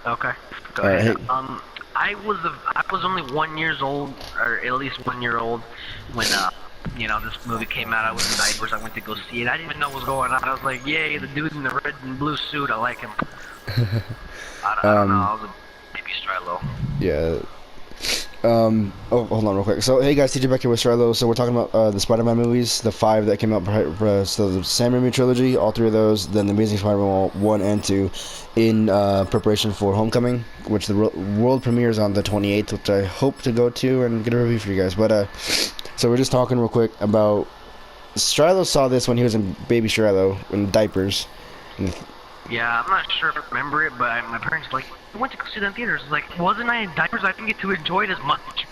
Okay. Go All right, ahead. hey. I was only 1 years old, or at least 1 year old, when this movie came out. I was in diapers. I went to go see it. I didn't even know what was going on. I was like, yay, the dude in the red and blue suit. I like him. I don't know. um, I was a baby Strilo. yeah. Oh, hold on real quick. So, hey guys, TJ back here with Strilo. So we're talking about the Spider-Man movies, the five that came out. So the Sam Raimi trilogy, all three of those, then the Amazing Spider-Man 1 and 2, in preparation for Homecoming, which the world premieres on the 28th, which I hope to go to and get a review for you guys. But so we're just talking real quick about Strilo saw this when he was in baby Strilo in diapers. And Yeah, I'm not sure if I remember it, but my parents like I went to go see that in theaters. Like, wasn't I in diapers? I didn't get to enjoy it as much.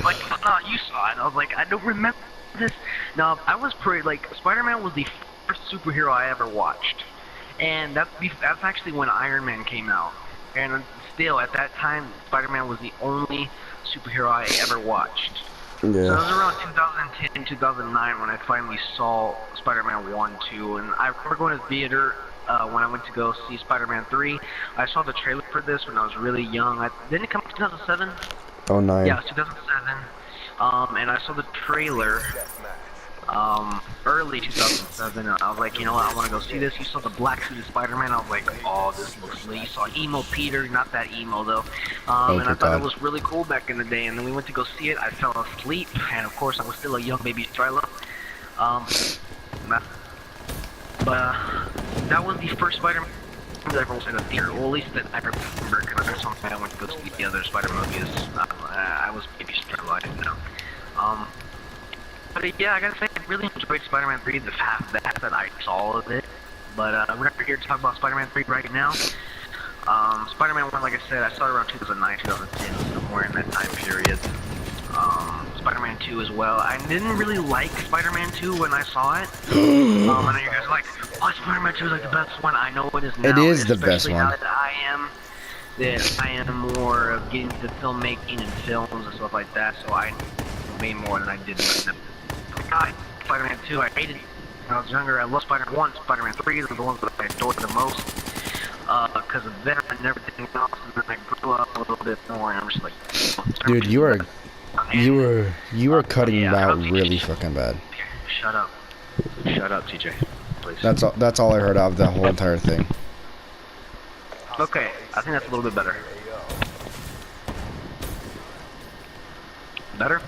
Like, no, you saw it. I was like, I don't remember this. No, I was pretty like Spider-Man was the first superhero I ever watched, and that's actually when Iron Man came out. And still, at that time, Spider-Man was the only superhero I ever watched. So it yeah. was around 2010, 2009 when I finally saw Spider-Man 1, 2, and I remember going to the theater when I went to go see Spider-Man 3. I saw the trailer for this when I was really young. Didn't it come out 2007? Oh nine. Yeah, it was 2007. And I saw the trailer early 2007. I was like, you know what, I want to go see this. You saw the black suit of Spider-Man. I was like, oh, this looks lit. You saw emo Peter, not that emo though. Oh And I dear thought it God. was really cool back in the day. And then we went to go see it. I fell asleep, and of course I was still a young baby Strilo. Um, that was the first Spider-Man that I ever was in a theater, or at least that I remember, because there's something I went to go see the other Spider-Man movies. I was baby Strilo, I didn't know. Um, but yeah, I gotta say, I really enjoyed Spider-Man 3, the half that I saw of it. But we're not here to talk about Spider-Man 3 right now. Spider-Man 1, like I said, I saw it around 2009, 2010, somewhere in that time period. Spider-Man 2 as well. I didn't really like Spider-Man 2 when I saw it. I know you guys are like, oh, Spider-Man 2 is like the best one. I know it is It now, is the best especially now one. that I am more of getting into filmmaking and films and stuff like that, so I know way more than I did with them. Spider-Man 2, I hated it when I was younger. I love Spider-Man 1, Spider-Man 3, they're the ones that I adored the most. Because of them and everything else, and then I grew up a little bit more, and I'm just like, Dude, Spider-Man 2 is the best. you were cutting Yeah, shut out up, really TJ. fucking bad. Shut up. Shut up, TJ. Please. That's all I heard of the whole entire thing. Okay, I think that's a little bit better. Better?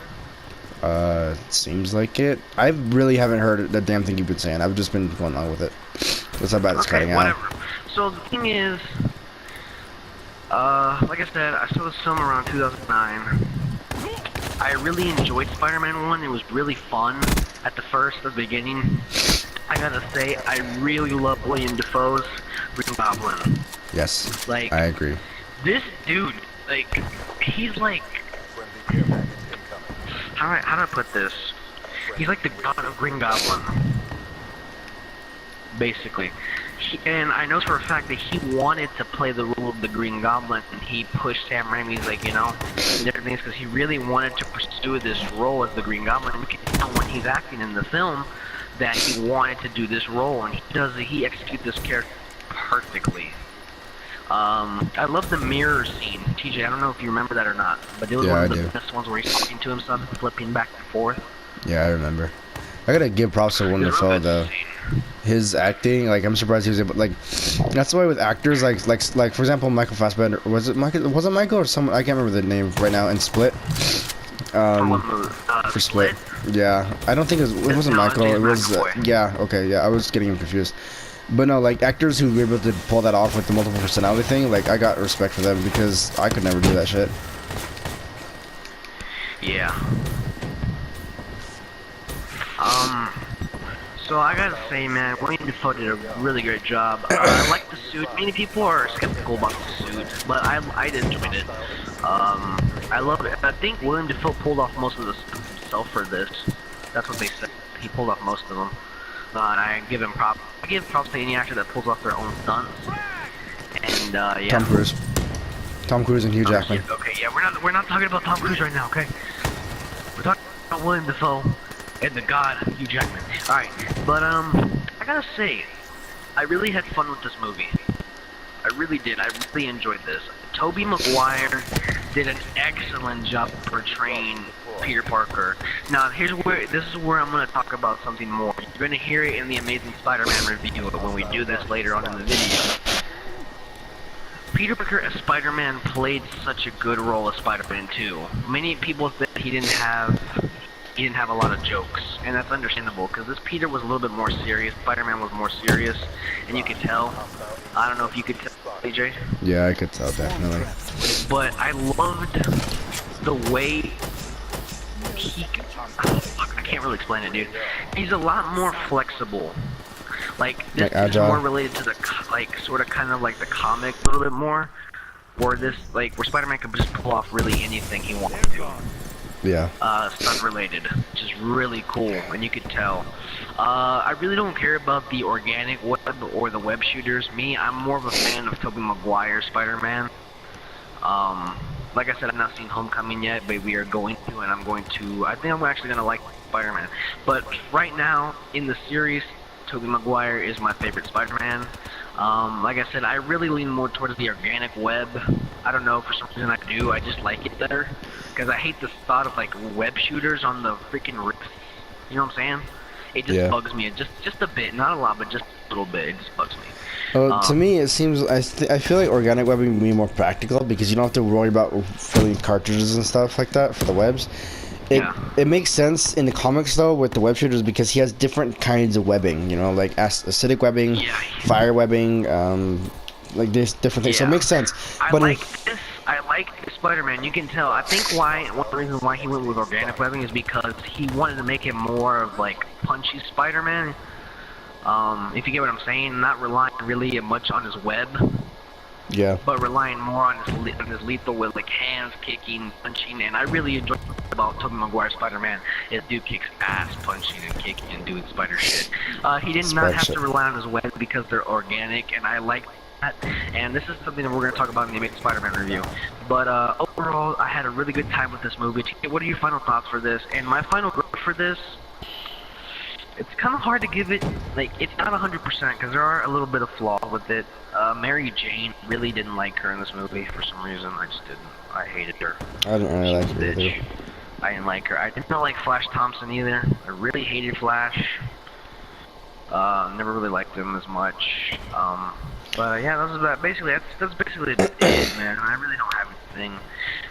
Seems like it. I really haven't heard the damn thing you've been saying. I've just been going on with it. That's how bad it's cutting Okay, out. whatever. So the thing is, like I said, I saw this film around 2009. I really enjoyed Spider-Man 1. It was really fun at the beginning. I gotta say, I really love William Dafoe's Green Goblin. Yes, Like, I agree. this dude, like, he's like, how do I put this? He's like the god of Green Goblin, basically. And I know for a fact that he wanted to play the role of the Green Goblin, and he pushed Sam Raimi's, like, and different things, because he really wanted to pursue this role as the Green Goblin. And you can tell when he's acting in the film that he wanted to do this role, and he executes this character perfectly. I love the mirror scene. TJ, I don't know if you remember that or not, but it was Yeah, one I of the do. best ones where he's talking to himself and flipping back and forth. Yeah, I remember. I gotta give props to Willem It's a real Dafoe good though. scene. His acting, like, I'm surprised he was able, like, that's the way with actors, like for example, Michael Fassbender. Was it Michael or someone? I can't remember the name right now. In Split. For what Um, movie? for Split. Yeah, I don't think it wasn't No, Michael. It James was McAvoy. yeah. Okay, yeah. I was getting him confused. But no, like actors who were able to pull that off with the multiple personality thing, like I got respect for them because I could never do that shit. Yeah. Um. So I gotta say, man, William Dafoe did a really great job. I like the suit. Many people are skeptical about the suit, but I enjoyed it. I love it. I think William Dafoe pulled off most of the stuff himself for this. That's what they said. He pulled off most of them. And I give him props. I give props to any actor that pulls off their own stunts. And yeah. Tom Cruise and Hugh Jackman. Okay, yeah, we're not talking about Tom Cruise right now, okay? We're talking about William Dafoe and the god Hugh Jackman. Alright, but I gotta say, I really had fun with this movie. I really did. I really enjoyed this. Tobey Maguire did an excellent job portraying Peter Parker. Now, this is where I'm going to talk about something more. You're going to hear it in the Amazing Spider-Man review when we do this later on in the video. Peter Parker as Spider-Man played such a good role as Spider-Man 2. Many people said he didn't have a lot of jokes, and that's understandable because this Peter was a little bit more serious. Spider-Man was more serious, and you could tell. I don't know if you could tell, AJ. Yeah, I could tell, definitely. But I loved the way I can't really explain it, dude. He's a lot more flexible. Like, this is more related to the, like, sort of kind of like the comic a little bit more. Where where Spider-Man could just pull off really anything he wanted to. Yeah. Stunt related, which is really cool, and you could tell. I really don't care about the organic web or the web shooters. I'm more of a fan of Tobey Maguire Spider-Man. Like I said, I've not seen Homecoming yet, but we are going to, and I think I'm actually gonna like Spider-Man. But right now, in the series, Tobey Maguire is my favorite Spider-Man. Like I said, I really lean more towards the organic web. I don't know, for some reason I do. I just like it better. Because I hate the thought of, like, web shooters on the freaking wrist. You know what I'm saying? It just bugs me. Just a bit. Not a lot, but just a little bit. It just bugs me. To me, it seems... I feel like organic webbing would be more practical because you don't have to worry about filling cartridges and stuff like that for the webs. It makes sense in the comics, though, with the web shooters because he has different kinds of webbing, you know, like acidic webbing, fire webbing, like there's different things, so it makes sense. I like this Spider-Man. You can tell. I think one of the reasons why he went with organic webbing is because he wanted to make him more of, like, punchy Spider-Man. If you get what I'm saying, not relying really much on his web. Yeah. But relying more on his lethal with, like, hands, kicking, punching, and I really enjoy about Tobey Maguire Spider-Man is dude kicks ass punching and kicking and doing spider shit. He did not have to rely on his web because they're organic, and I like that. And this is something that we're going to talk about in the Amazing Spider-Man review. But overall, I had a really good time with this movie. What are your final thoughts for this? And my final grade for this, it's kind of hard to give it, like, it's not 100% because there are a little bit of flaw with it. Mary Jane, really didn't like her in this movie for some reason. I just didn't. I hated her. I didn't really like her either. I didn't like her. I didn't like Flash Thompson either. I really hated Flash. Never really liked him as much. But yeah, that's basically it, man. I really don't have anything.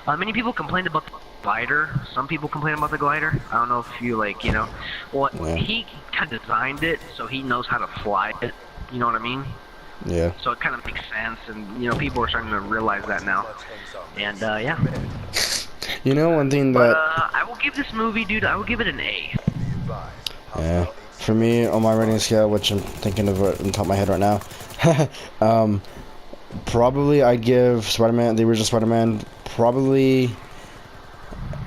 Many people complained about the glider. Some people complain about the glider. I don't know if you he kind of designed it, so he knows how to fly it. You know what I mean? Yeah. So it kind of makes sense, and you know, people are starting to realize that now. And yeah. You know, one thing that... But I will give this movie, dude, I will give it an A. Yeah. For me, on my rating scale, which I'm thinking of it on top of my head right now, probably I'd give Spider-Man, the original Spider-Man, probably...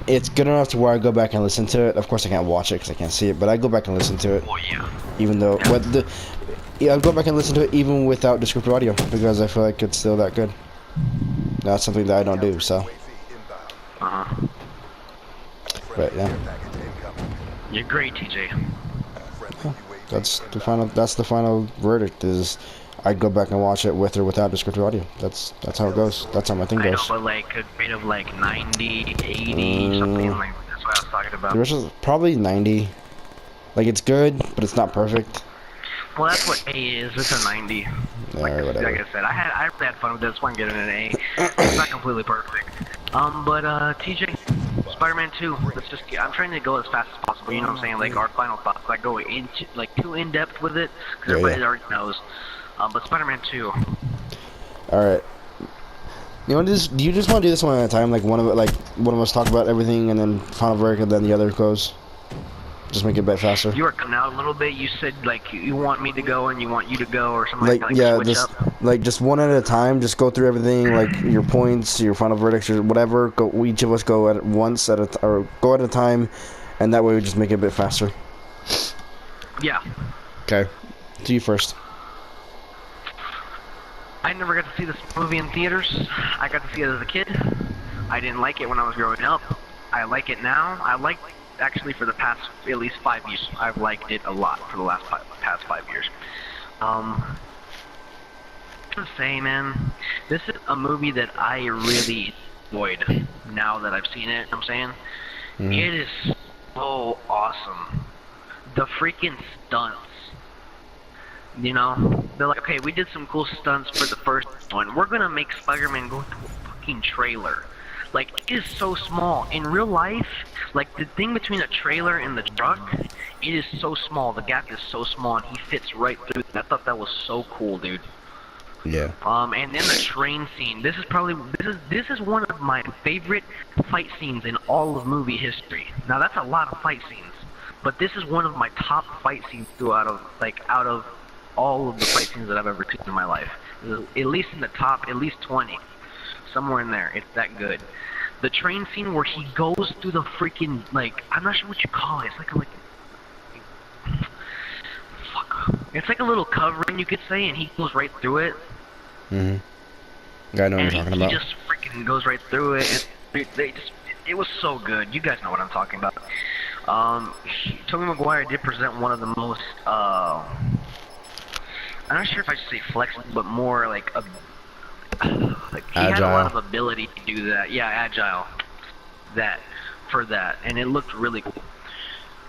It's good enough to where I go back and listen to it. Of course, I can't watch it because I can't see it, but I go back and listen to it. Oh, yeah. Even though... I'd go back and listen to it even without descriptive audio because I feel like it's still that good. That's something that I don't do, so... But yeah. You're great, TJ. Yeah, that's the final verdict. Is I'd go back and watch it with or without descriptive audio. That's how it goes. That's how my thing goes. I know, but like a grade of like 90, 80, something like that's what I was talking about. The original's probably 90. Like it's good, but it's not perfect. Well, that's what A is. It's a 90. Yeah, like, whatever. Like I said, I had fun with this one, getting an A. It's not completely perfect. But TJ, Spider-Man 2. I'm trying to go as fast as possible. You know what I'm saying? Like our final thoughts. Like go into too in depth with it because everybody already knows. But Spider-Man 2. All right. You want to do you just want to do this one at a time? Like one of us talk about everything and then final break and then the other goes. Just make it a bit faster. You were coming out a little bit. You said like you want me to go and you want you to go or something like that. Yeah, just one at a time. Just go through everything, like your points, your final verdicts, or whatever. Go. Each of us go at once or go at a time, and that way we just make it a bit faster. Yeah. Okay. Do you first. I never got to see this movie in theaters. I got to see it as a kid. I didn't like it when I was growing up. I like it now. Actually, for the past at least 5 years, I've liked it a lot for the past 5 years. gonna say, man, this is a movie that I really enjoyed now that I've seen it. You know what I'm saying? Mhm. It is so awesome. The freaking stunts. You know, they're like, okay, we did some cool stunts for the first one. We're gonna make Spider-Man go through a fucking trailer. Like, it is so small. In real life, like, the thing between a trailer and the truck, it is so small. The gap is so small, and he fits right through. I thought that was so cool, dude. Yeah. And then the train scene. This is one of my favorite fight scenes in all of movie history. Now that's a lot of fight scenes, but this is one of my top fight scenes out of all of the fight scenes that I've ever seen in my life. At least in the top, at least 20, somewhere in there. It's that good. The train scene where he goes through the freaking, like, I'm not sure what you call it. It's it's like a little covering, you could say, and he goes right through it. Mhm. Yeah, I know what you're talking about. He just freaking goes right through it. It was so good. You guys know what I'm talking about. Tobey Maguire did present one of the most, I'm not sure if I should say flexible, but more like he had a lot of ability to do that. Yeah, agile. For that, and it looked really cool.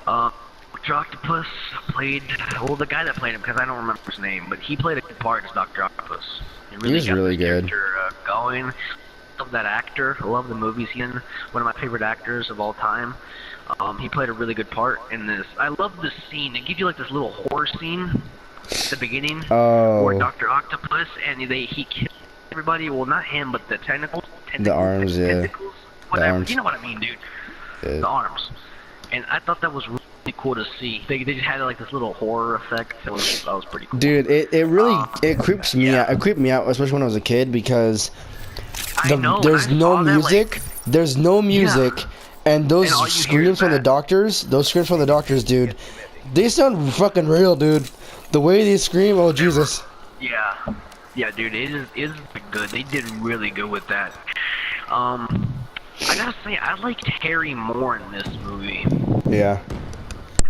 Dr. Octopus played, well, the guy that played him, because I don't remember his name, but he played a good part as Dr. Octopus. He was really good. Going. Love that actor. I love the movies he's in. One of my favorite actors of all time. He played a really good part in this. I love this scene. They give you like this little horror scene at the beginning where Dr. Octopus and he kills everybody. Well, not him, but the tentacles. The arms, yeah. Tentacles, whatever. The arms. You know what I mean, dude. Yeah. The arms. And I thought that was really cool to see. They just had like this little horror effect. That was pretty cool. Dude, it really it creeps me out. It creeped me out, especially when I was a kid, because there's no music. There's no music, and those screams from the doctors, dude, they sound fucking real, dude. The way they scream, oh Jesus. Yeah, dude, it is good. They did really good with that. I gotta say, I liked Harry more in this movie. Yeah.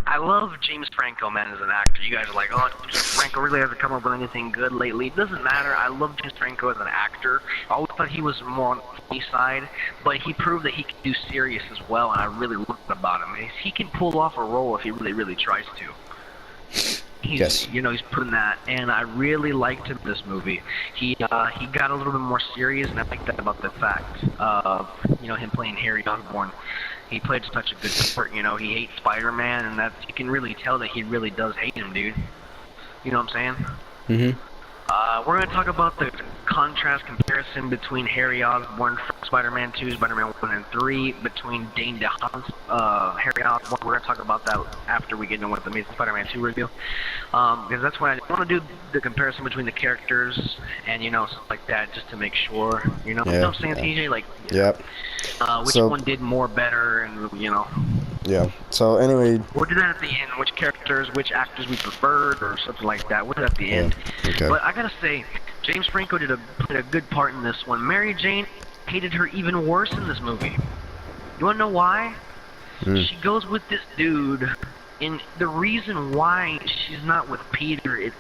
I love James Franco, man, as an actor. You guys are like, oh, James Franco really hasn't come up with anything good lately. It doesn't matter. I love James Franco as an actor. I always thought he was more on the funny side, but he proved that he could do serious as well, and I really loved about him. He can pull off a role if he really, really tries to. He's putting that, and I really liked him in this movie. He got a little bit more serious, and I like that about the fact of, him playing Harry Osborn. He played such a good part, he hates Spider-Man, and you can really tell that he really does hate him, dude. You know what I'm saying? Mm-hmm. We're going to talk about the contrast comparison between Harry Osborn from Spider-Man 2, Spider-Man 1 and 3, between Dane DeHaan's Harry Osborn. We're going to talk about that after we get into the Amazing Spider-Man 2 review. Because that's why I want to do the comparison between the characters and, stuff like that, just to make sure, you know what I'm saying, TJ? Like, which one did more better, and, Yeah. So anyway, we'll do that at the end. Which characters, which actors we preferred, or something like that. We'll do that at the end. Okay. But I gotta say, James Franco played a good part in this one. Mary Jane hated her even worse in this movie. You wanna know why? She goes with this dude, and the reason why she's not with Peter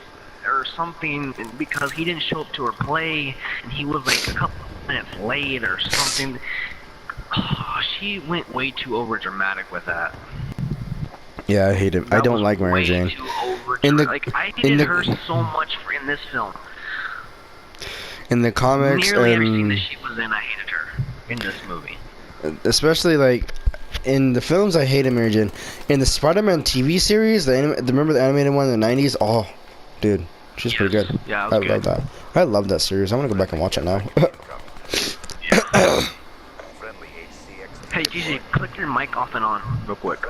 or something, because he didn't show up to her play, and he was like a couple minutes late or something. Oh, she went way too over dramatic with that. Yeah, I hate it. I don't like Mary Jane. I hated her so much in this film. In the comics, nearly every scene that she was in, I hated her in this movie. Especially like in the films, I hated Mary Jane. In the Spider-Man TV series, remember the animated one in the '90s? Oh, dude, she's pretty good. Yeah, I love that. I love that series. I'm gonna go back and watch it now. Hey, GG, click your mic off and on real quick.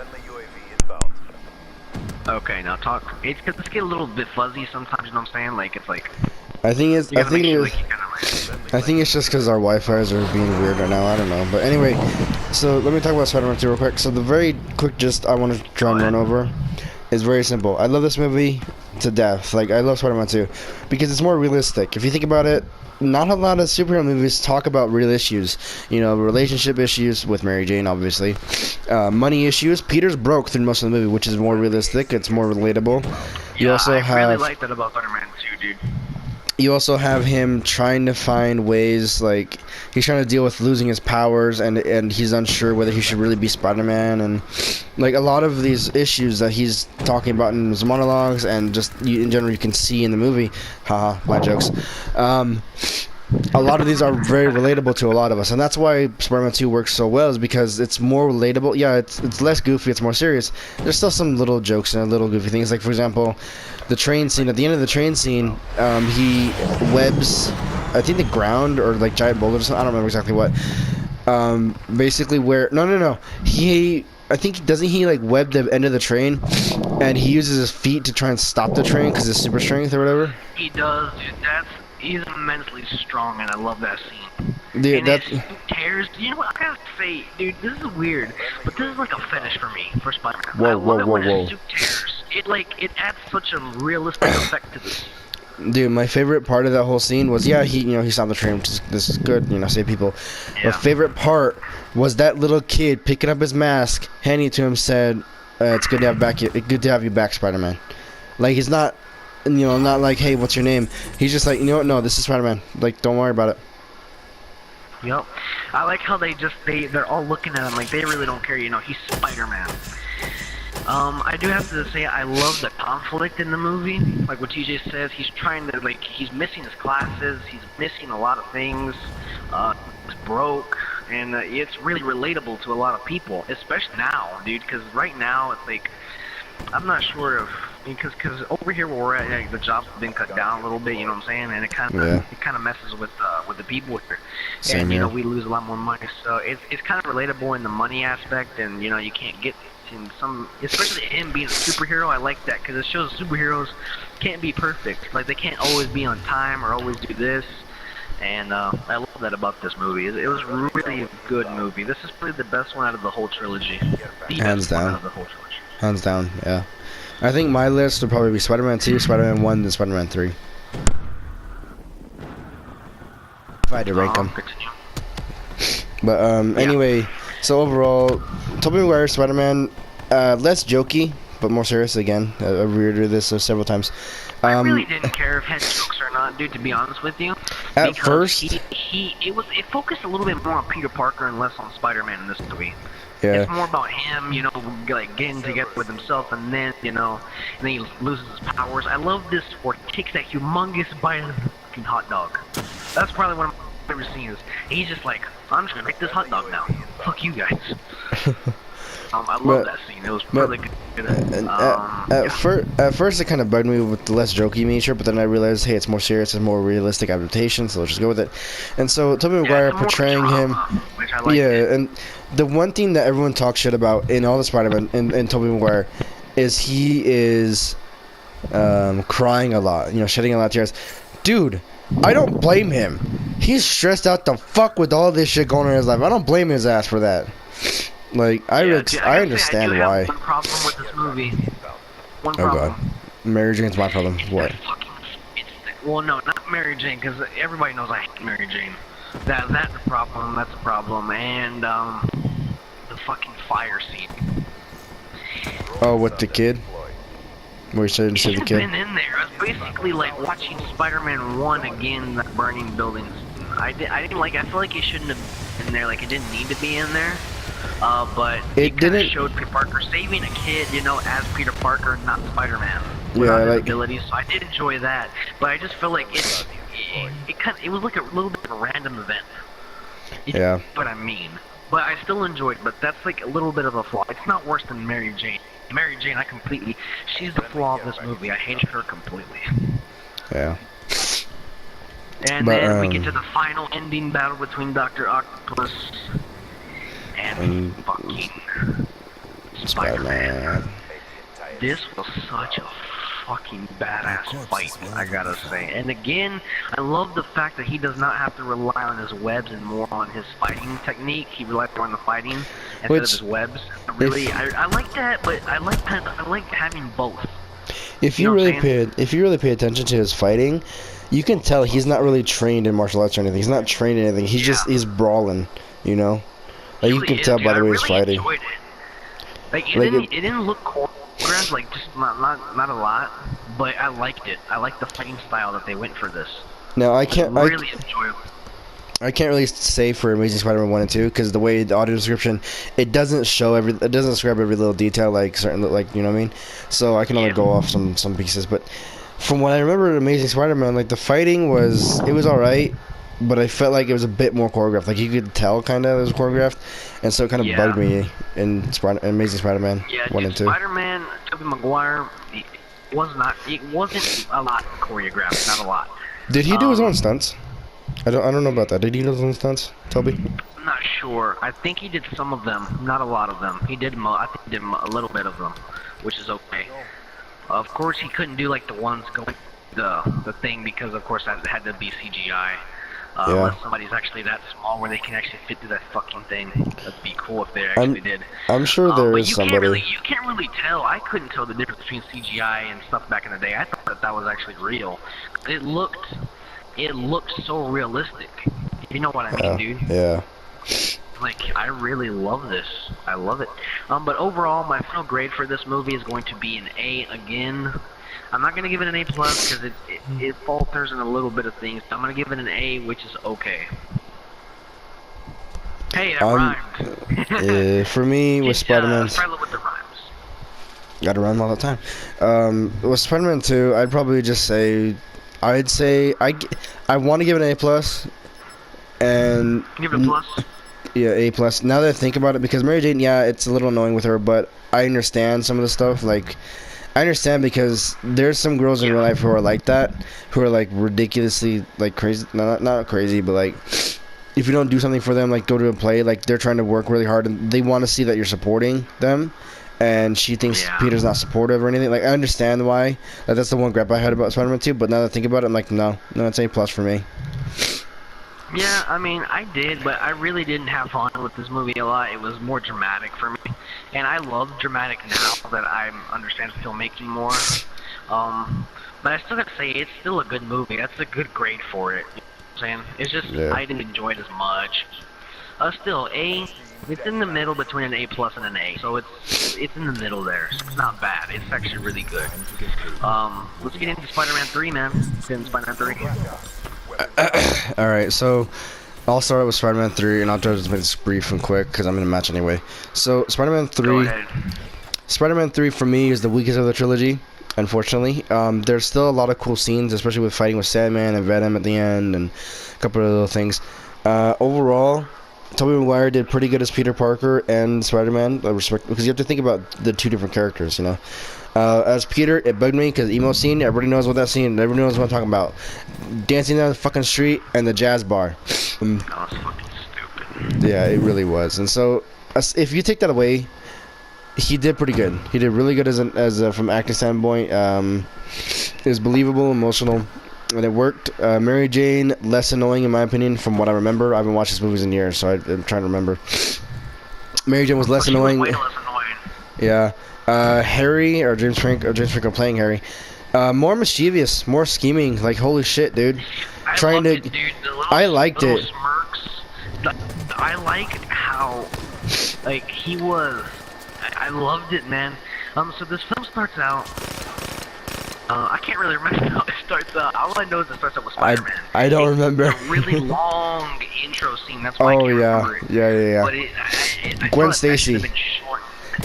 Okay, now talk. It's because it's get a little bit fuzzy sometimes. You know what I'm saying? Like it's like. I think it's just because our Wi-Fi's are being weird right now. I don't know, but anyway, so let me talk about Spider-Man 2 real quick. So the very quick gist I want to try and run over is very simple. I love this movie to death. Like I love Spider-Man 2 because it's more realistic. If you think about it, not a lot of superhero movies talk about real issues. Relationship issues with Mary Jane, obviously. Money issues. Peter's broke through most of the movie, which is more realistic. It's more relatable. You also have. I really like that about Spider-Man 2, dude. you also have him trying to find ways, like he's trying to deal with losing his powers, and he's unsure whether he should really be Spider-Man, and like a lot of these issues that he's talking about in his monologues, and just in general you can see in the movie. Haha, my jokes. A lot of these are very relatable to a lot of us, and that's why Spider-Man 2 works so well, is because it's more relatable. Yeah, it's less goofy, it's more serious. There's still some little jokes and little goofy things, like for example, the train scene. At the end of the train scene, he webs, I think the ground or like giant boulders or something. I don't remember exactly what. Basically where no, I think doesn't he like web the end of the train, and he uses his feet to try and stop the train because his super strength or whatever. He does, dude. He's immensely strong, and I love that scene. Dude, and that's his suit tears. You know what? I gotta say, dude, this is weird, but this is like a fetish for me for Spider-Man. Whoa, I love it when whoa. his suit tears. It adds such a realistic effect to this. Dude, my favorite part of that whole scene was, yeah, he stopped the train, which is, this is good, save people. Yeah. My favorite part was that little kid picking up his mask, handing it to him, said, "It's good to have you back, Spider-Man." Like, he's not, not like, "Hey, what's your name?" He's just like, "You know what? No, this is Spider-Man. Like, don't worry about it." Yep. I like how they're all looking at him like they really don't care. He's Spider-Man. I do have to say I love the conflict in the movie. Like what TJ says, he's trying to, he's missing his classes, he's missing a lot of things, he's broke, and it's really relatable to a lot of people, especially now, dude, because right now it's like, I'm not sure if, because over here where we're at, the jobs have been cut down a little bit, you know what I'm saying, and it kind of messes with the people here, Same and here. we lose a lot more money, so it's kind of relatable in the money aspect, and you can't get in some, especially him being a superhero. I like that because it shows superheroes can't be perfect, like they can't always be on time or always do this, and I love that about this movie. It was really a good movie. This is probably the best one out of the whole trilogy. The Hands best one down. out of the whole trilogy. Hands down, yeah. I think my list would probably be Spider-Man 2, Spider-Man 1, then Spider-Man 3. If I had to rank them. Continue. But anyway, so overall, Tobey Maguire Spider-Man, less jokey but more serious. Again, I've reiterated this several times. I really didn't care if it had jokes or not, dude. To be honest with you, At because first, it focused a little bit more on Peter Parker and less on Spider-Man in this movie. yeah, It's more about him, like getting together with himself, and then and then he loses his powers. I love this where he takes that humongous bite of the fucking hot dog. That's probably one of my favorite scenes. He's just like, I'm just gonna make this hot dog now. Fuck you guys. I love that scene. It was really good. At first it kind of bugged me with the less jokey nature, but then I realized, hey, it's more serious, it's more realistic adaptation, so let's just go with it. And so Tobey Maguire it's more portraying him, drama, which I like. and the one thing that everyone talks shit about in all the Spider-Man and Tobey Maguire is he is crying a lot, shedding a lot of tears. Dude, I don't blame him. He's stressed out the fuck with all this shit going on in his life. I don't blame his ass for that. Like, I understand I do why. have one problem with this movie. One Oh problem. god. Mary Jane's my problem. What? Well, no, not Mary Jane, because everybody knows I hate Mary Jane. That's a problem. That's a problem. And the fucking fire scene. Oh, with the kid? Where you started to see the Should've kid? been in there. It was basically like watching Spider-Man 1 again, the burning buildings. I didn't like. I feel like it shouldn't have been in there. Like it didn't need to be in there. But It kind of didn't- showed Peter Parker saving a kid, as Peter Parker, not Spider-Man. Yeah, Without his like- abilities. So I did enjoy that, but I just feel like it was like a little bit of a random event. Yeah. What I mean. But I still enjoyed it, but that's like a little bit of a flaw. It's not worse than Mary Jane. Mary Jane, she's the flaw of this movie. I hated her completely. Yeah. And But, then we get to the final ending battle between Dr. Octopus and fucking Spider-Man. Spider-Man. This was such a fucking badass fight, I gotta say. And again, I love the fact that he does not have to rely on his webs and more on his fighting technique. He relies more on the fighting instead of his webs. I like that, but I like having both. If You you know what really I'm pay attention to his fighting, you can tell he's not really trained in martial arts or anything. He's not trained in anything. He's brawling, Like you can tell by the way he's fighting. Like it Like didn't look choreographed, like just not a lot, but I liked it. I liked the fighting style that they went for this. Now I It was can't really enjoyable. I can't really say for Amazing Spider-Man 1 and 2 because the way the audio description, it doesn't describe every little detail like certain, like, you know what I mean. So I can only Yeah. go off some pieces, but from what I remember of Amazing Spider-Man, like the fighting was all right, but I felt like it was a bit more choreographed. Like you could tell kind of it was choreographed, and so it kind of Yeah. bugged me in Amazing Spider-Man Yeah, 1 dude, and 2. Spider-Man, Tobey Maguire, it wasn't a lot choreographed, not a lot. Did he do his Um, own stunts? I don't know about that. Did he do his own stunts, Toby? I'm not sure. I think he did some of them, not a lot of them. I think he did a little bit of them, which is okay. Of course, he couldn't do like the ones going the thing because of course that had to be CGI. Yeah. Unless somebody's actually that small where they can actually fit through that fucking thing. That'd be cool if they actually did. I'm sure there But is you somebody. can't really tell. I couldn't tell the difference between CGI and stuff back in the day. I thought that was actually real. It looked so realistic. You know what I mean, dude? Yeah. Like, I really love this. I love it. But overall, my final grade for this movie is going to be an A again. I'm not going to give it an A plus because it falters in a little bit of things. I'm going to give it an A, which is okay. Hey, that rhymed. For me, with Spider-Man, Friendly with the rhymes. gotta run all the time. With Spider-Man 2, I'd probably just say, I want to give it an A plus, and Give it a plus. yeah, A plus. Now that I think about it, because Mary Jane, yeah, it's a little annoying with her, but I understand some of the stuff. Like, I understand because there's some girls in real life who are like that, who are like ridiculously like crazy. Not crazy, but like, if you don't do something for them, like go to a play, like they're trying to work really hard and they want to see that you're supporting them. And she thinks Yeah. Peter's not supportive or anything. Like, I understand why. Like, that's the one gripe I had about Spider-Man 2. But now that I think about it, I'm like, no, it's A plus for me. Yeah, I mean, I did, but I really didn't have fun with this movie a lot. It was more dramatic for me, and I love dramatic now that I understand filmmaking more. But I still gotta say, it's still a good movie. That's a good grade for it. You know what I'm saying? It's just, Yeah. I didn't enjoy it as much. Still, A, it's in the middle between an A plus and an A, so it's in the middle there. So it's not bad. It's actually really good. Let's get into Spider-Man 3, man. Let's get into Spider-Man 3. Alright, so I'll start out with Spider-Man 3, and I'll try to just make this brief and quick, because I'm in a match anyway. So, Spider-Man 3... Go ahead. Spider-Man 3 for me is the weakest of the trilogy, unfortunately. There's still a lot of cool scenes, especially with fighting with Sandman and Venom at the end, and a couple of little things. Overall, Tobey Maguire did pretty good as Peter Parker and Spider-Man, because you have to think about the two different characters, you know. As Peter, it bugged me because emo scene, everybody knows what that scene, everybody knows what I'm talking about. Dancing down the fucking street and the jazz bar. That was fucking stupid. Yeah, it really was. And so, if you take that away, he did pretty good. He did really good from acting standpoint. It was believable, emotional, and it worked. Mary Jane, less annoying in my opinion, from what I remember. I haven't watched these movies in years, so I'm trying to remember. Mary Jane was less She was annoying. way less annoying. Yeah. Harry or James Franco playing Harry. More mischievous, more scheming. Like, holy shit, dude. I Trying loved to. it, dude. I liked little it. Smirks. I like how, like, he was. I loved it, man. So this film starts out. I can't really remember how it starts out. All I know is it starts out with Spider-Man. I don't It's remember. a really long intro scene. That's why I Oh can't yeah, remember it. yeah. But I Gwen thought that should Stacy. have been short.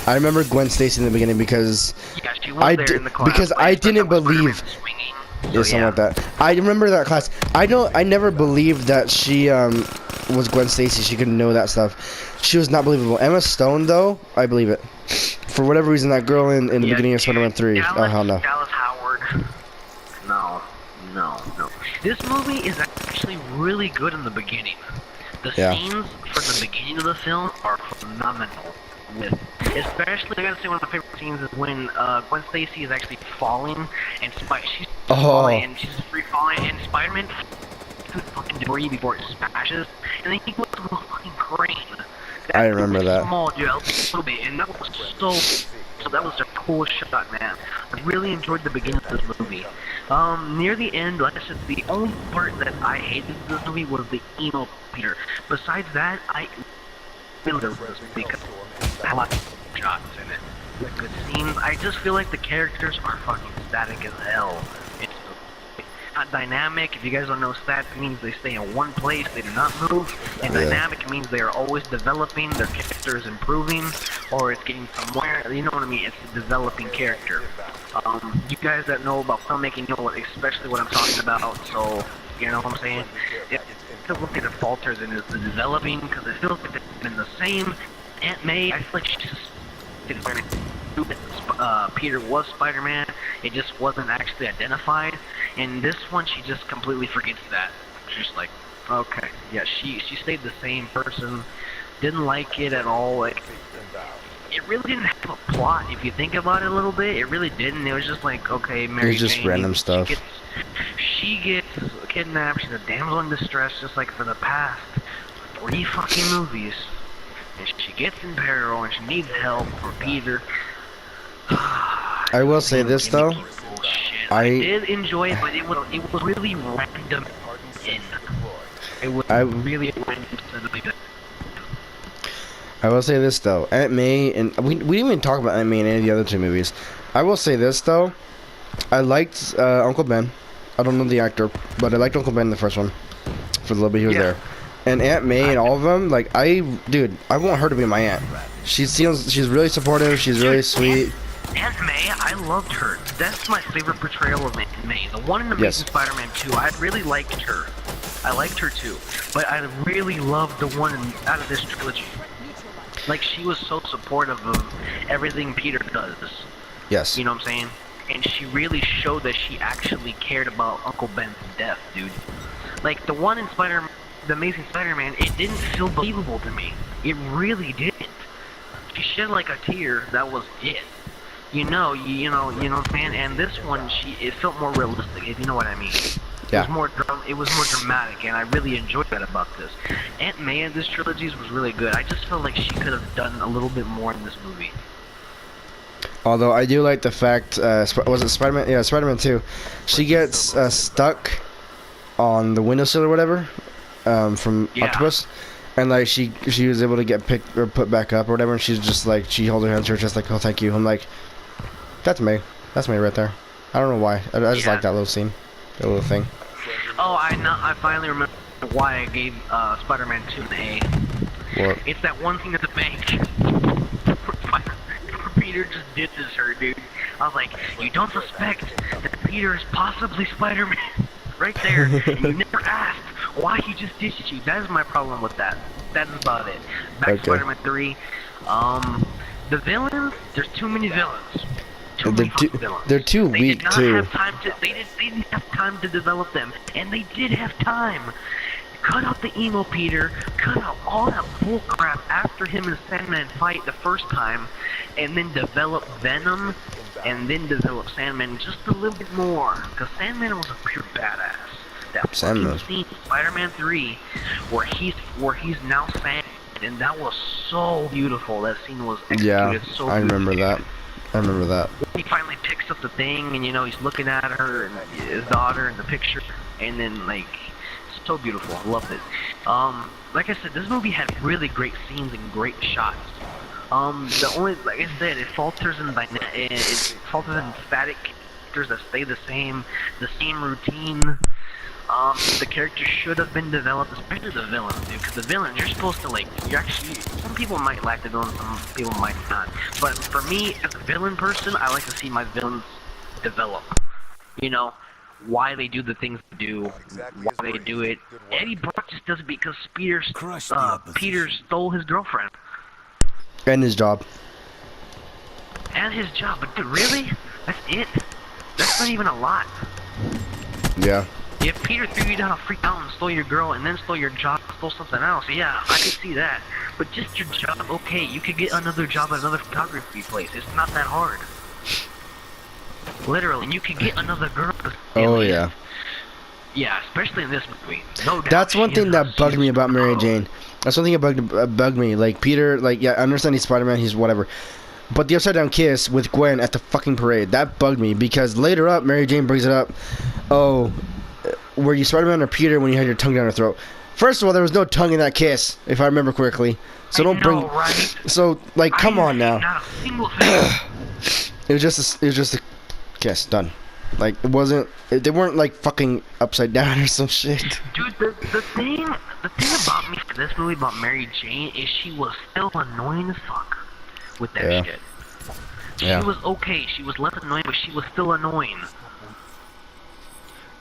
I remember Gwen Stacy in the beginning because Yeah, she was there in the class. because but I it starts didn't out with Spider-Man believe. swinging. Yeah, So, something like that. I remember that class. I never believed that she was Gwen Stacy. She couldn't know that stuff. She was not believable. Emma Stone though, I believe it. For whatever reason, that girl in the beginning of Spider-Man 3. Oh hell no. Dallas Howard. No. This movie is actually really good in the beginning. The Yeah. scenes for the beginning of the film are phenomenal. Especially, I gotta say, one of my favorite scenes is when Gwen Stacy is actually falling, and she's falling, and she's free falling, and Spider-Man through the fucking debris before it smashes, and then he goes to a fucking crane. I remember that. Small, dude, a little bit, and that was so that was a cool shot, man. I really enjoyed the beginning of this movie. Near the end, like I said, the only part that I hated in this movie was the emo Peter. Besides that, I really loved this because I had a lot of shots in it. good scenes. I just feel like the characters are fucking static as hell. It's not dynamic. If you guys don't know, static means they stay in one place, they do not move. And dynamic means they are always developing, their character is improving, or it's getting somewhere. You know what I mean? It's a developing character. You guys that know about filmmaking know especially what I'm talking about, so you know what I'm saying? The one thing that falters in is the developing, because it feels like they've been the same. Aunt May, I feel like she's just Peter was Spider-Man, it just wasn't actually identified. In this one, she just completely forgets that. She's just like, okay, yeah, she stayed the same person, didn't like it at all. Like, it really didn't have a plot if you think about it a little bit. It really didn't. It was just like, okay, Mary It was just Jane, random stuff. She gets kidnapped. She's a damsel in distress, just like for the past 3 fucking movies. And she gets in peril and she needs help from Peter. I will say this though. I did enjoy it, but it was really random. It was really random. I will say this though. Aunt May, and we didn't even talk about Aunt May in any of the other 2 movies. I will say this though. I liked Uncle Ben. I don't know the actor, but I liked Uncle Ben in the first one. For the little bit he was there. And Aunt May and all of them, like I want her to be my aunt. She's really supportive. She's really sweet. Aunt May, I loved her. That's my favorite portrayal of Aunt May. The one in Amazing Spider-Man 2, I really liked her. I liked her too, but I really loved the one out of this trilogy. Like, she was so supportive of everything Peter does. Yes. You know what I'm saying? And she really showed that she actually cared about Uncle Ben's death, dude. Like, the one in The Amazing Spider-Man, it didn't feel believable to me. It really didn't. She shed like a tear, that was it. You know what I'm saying? And this one, it felt more realistic, if you know what I mean. Yeah. It was more dramatic, and I really enjoyed that about this. Aunt May in this trilogy was really good. I just felt like she could have done a little bit more in this movie. Although I do like the fact, was it Spider-Man? Yeah, Spider-Man 2. She gets stuck on the windowsill or whatever from Octopus, and like she was able to get picked or put back up or whatever, and she's just like, she held her hands to her chest like, oh, thank you. I'm like, that's me right there. I don't know why. I just like that little scene, that little thing. Oh, I finally remember why I gave Spider-Man 2 an A. What? It's that one thing at the bank. Peter just ditches her, dude. I was like, you don't suspect that Peter is possibly Spider-Man? Right there. And you never asked why he just ditched you. That is my problem with that. That's about it. Back to Spider-Man 3. The villains, there's too many villains. They're too weak too. They didn't have time to develop them, and they did have time. Cut out the emo Peter, cut out all that bull crap after him and Sandman fight the first time, and then develop Venom, and then develop Sandman just a little bit more, because Sandman was a pure badass. That fucking scene in Spider-Man 3, where he's now Sandman, and that was so beautiful. That scene was executed so beautifully. I remember that. He finally picks up the thing, and he's looking at her and his daughter in the picture, and then like, it's so beautiful. I loved it. Like I said, this movie had really great scenes and great shots. The only, like I said, it falters in static characters that stay the same routine. The characters should have been developed, especially the villains, dude. Because the villains, you're supposed to some people might like the villains, some people might not. But for me, as a villain person, I like to see my villains develop. You know, why they do the things they do, why they do it. Eddie Brock just does it because Peter stole his girlfriend. And his job. But dude, really? That's it? That's not even a lot. Yeah. If Peter threw you down a freak out and stole your girl and then stole your job, stole something else, yeah, I could see that. But just your job, okay, you could get another job at another photography place. It's not that hard. Literally, and you could get another girl. Oh, yeah. Yeah, especially in this movie. No doubt. That's one thing that bugged me about Mary Jane. That's one thing that bugged me. Like, Peter, like, yeah, I understand he's Spider-Man, he's whatever. But the upside down kiss with Gwen at the fucking parade, that bugged me. Because later up, Mary Jane brings it up. Oh, were you Spider-Man or Peter when you had your tongue down her throat? First of all, there was no tongue in that kiss, if I remember correctly. So don't bring. Right? So like, come on now. Not a single thing. It was just a kiss, done. Like it wasn't. They weren't like fucking upside down or some shit. Dude, the thing about me for this movie about Mary Jane is she was still annoying as fuck with that Yeah. shit. Yeah. She was okay. She was less annoying, but she was still annoying.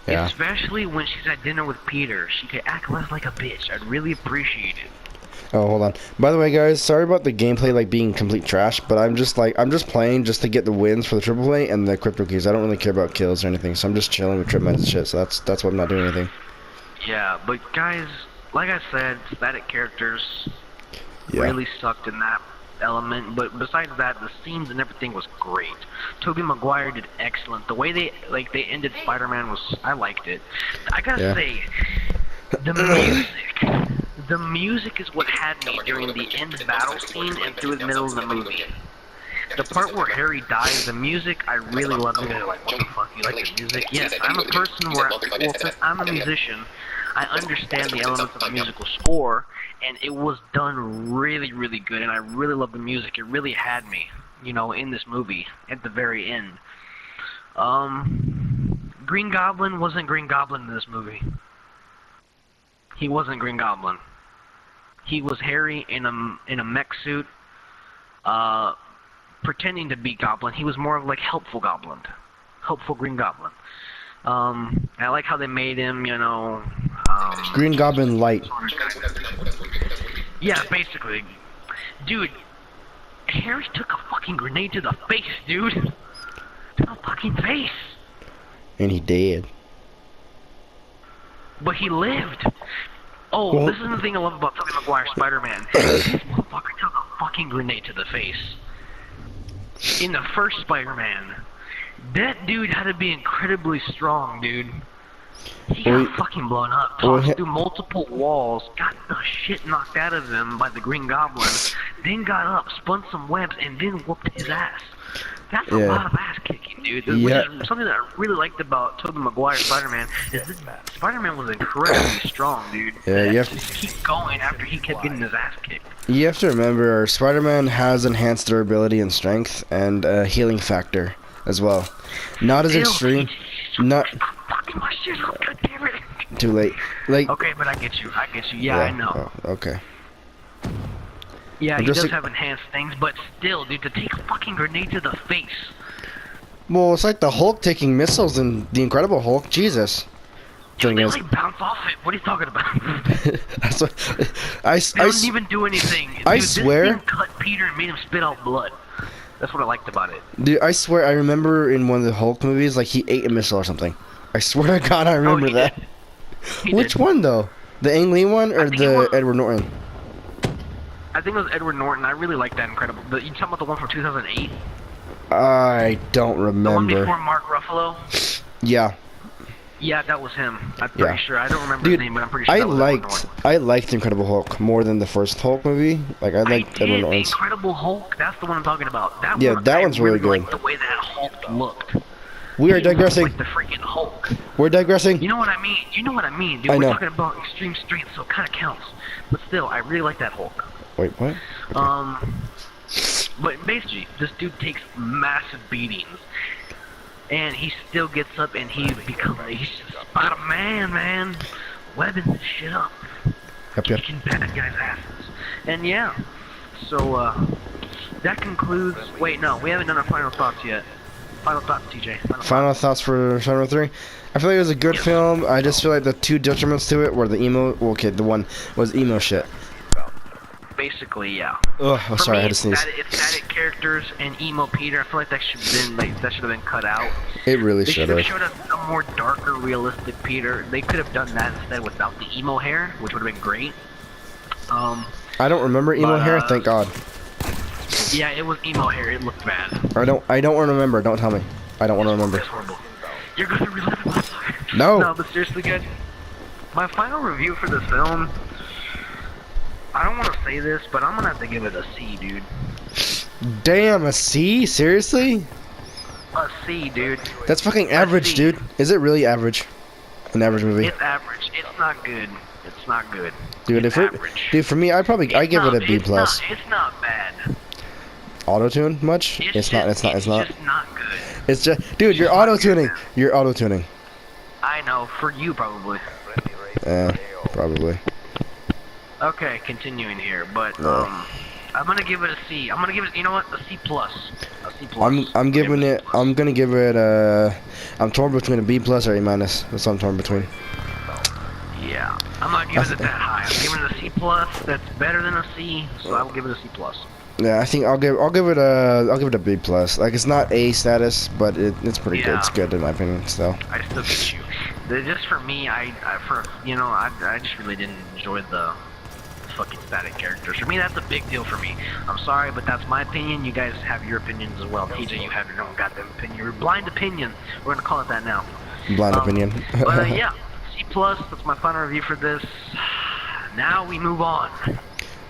Yeah. Especially when she's at dinner with Peter. She could act less like a bitch. I'd really appreciate it. Oh, hold on. By the way, guys, sorry about the gameplay like being complete trash, but I'm just playing just to get the wins for the AAA and the crypto keys. I don't really care about kills or anything, so I'm just chilling with trip meds and shit. So that's why I'm not doing anything. Yeah, but guys, like I said, static characters Yeah. really sucked in that element. But besides that, the scenes and everything was great. Tobey Maguire did excellent. The way they ended Spider-Man was, I liked it. I gotta Yeah. say, the music is what had me during the end battle scene and through the middle of the movie. The part where Harry dies, the music, I really loved it. Like, what the fuck, you like the music? Yes, I'm a person where, well, since I'm a musician, I understand the elements of the musical score, and it was done really, really good, and I really love the music. It really had me, you know, in this movie at the very end. Green Goblin wasn't Green Goblin in this movie. He wasn't Green Goblin. He was Harry in a mech suit, pretending to be Goblin. He was more of like helpful Goblin, helpful Green Goblin. I like how they made him, you know. Green Goblin light. Yeah, basically, dude. Harry took a fucking grenade to the face, dude. To the fucking face. And he did. But he lived. Oh, Well, this is the thing I love about Tobey Maguire Spider-Man. This motherfucker took a fucking grenade to the face. In the first Spider-Man, that dude had to be incredibly strong, dude. He got Well, fucking blown up, well, tossed through multiple walls, got the shit knocked out of him by the Green Goblin, then got up, spun some webs, and then whooped his ass. That's a Yeah. lot of ass kicking, dude. Yeah. Which is something that I really liked about Tobey Maguire Spider-Man is that Spider-Man was incredibly strong, dude. Yeah, you have Just keep going after he kept getting his ass kicked. You have to remember, Spider-Man has enhanced durability and strength and healing factor as well. Not as extreme. Not Fucking my shit up, God damn it. too late. Like. Okay, but I get you. Yeah, I know. Oh, okay. Yeah, I'm he just does like- have enhanced things, but still, dude, to take a fucking grenade to the face. Well, it's like the Hulk taking missiles in the Incredible Hulk. Jesus. Dude, Thing they is, like bounce off it. What are you talking about? that's what They didn't even do anything. I Dude, swear- This thing cut Peter and made him spit out blood. That's what I liked about it. Dude, I swear, I remember in one of the Hulk movies, like he ate a missile or something. I swear to God, I remember he that. did. He Which did. one though? The Ang Lee one or think it the was- Edward Norton? I think it was Edward Norton. I really like that Incredible. But you talking about the one from 2008? I don't The one remember. before Mark Ruffalo? Yeah, Yeah, that was him. I'm pretty Yeah. sure. I don't remember dude, his name, but I'm pretty sure I that was Edward liked Norton. the Incredible Hulk more than the first Hulk movie. Like I liked did, Edward the Norton's. Incredible Hulk. That's the one I'm talking about. That Yeah, one, that one's really good. Liked the way that Hulk looked. We are He looked digressing. like the freaking Hulk. We're digressing. You know what I mean? You know what I mean, dude. I know. We're talking about extreme strength, so it kind of counts. But still, I really like that Hulk. Wait, what? But basically, this dude takes massive beatings, and he still gets up, and he's just Spider-Man, man, webbing this shit up, Yep. kicking bad guys' asses, and yeah. So that concludes. Wait, no, we haven't done our final thoughts yet. Final thoughts, TJ. Final thoughts for Shadow 3? I feel like it was a good film. I just feel like the two detriments to it were the emo. Well, okay, the one was emo shit. Basically, yeah. Ugh, I'm For sorry, me, I had to sneeze. it's static characters and emo Peter. I feel like that should have been cut out. It really They should should have have. showed us a more darker, realistic Peter. They could have done that instead without the emo hair, which would have been great. I don't remember emo but, hair. Thank God. Yeah, it was emo hair. It looked bad. I don't want to remember. Don't tell me. I don't want to remember. It's horrible. You're gonna relive it, motherfucker. No. No, but seriously, guys, my final review for this film. I don't want to say this, but I'm gonna have to give it a C, dude. Damn, a C? Seriously? A C, dude. That's fucking average, C. dude. Is it really average? An average movie? It's average. It's not good. It's not good. Dude, It's average. for me, I give it a B plus. It's not bad. Auto tune much? It's not. It's just not good. It's just, dude, you're auto tuning. You're auto tuning. I know, for you probably. Probably. Okay, continuing here, but No. I'm gonna give it a C. I'm gonna give it, you know what, a C plus. A C plus. I'm giving it. I'm gonna give it a. I'm torn between a B plus or A minus. That's what I'm torn between. Yeah, I'm not giving it that high. I'm giving it a C plus. That's better than a C, so I will give it a C plus. Yeah, I think I'll give it a B plus. Like, it's not A status, but it's pretty good. It's good in my opinion. So. I still get you. Just for me, I just really didn't enjoy the fucking static characters. For me, that's a big deal for me. I'm sorry, but that's my opinion. You guys have your opinions as well. TJ, you have your own goddamn opinion. Your blind opinion. We're gonna call it that now. Blind opinion. But yeah, C plus. That's my final review for this. Now we move on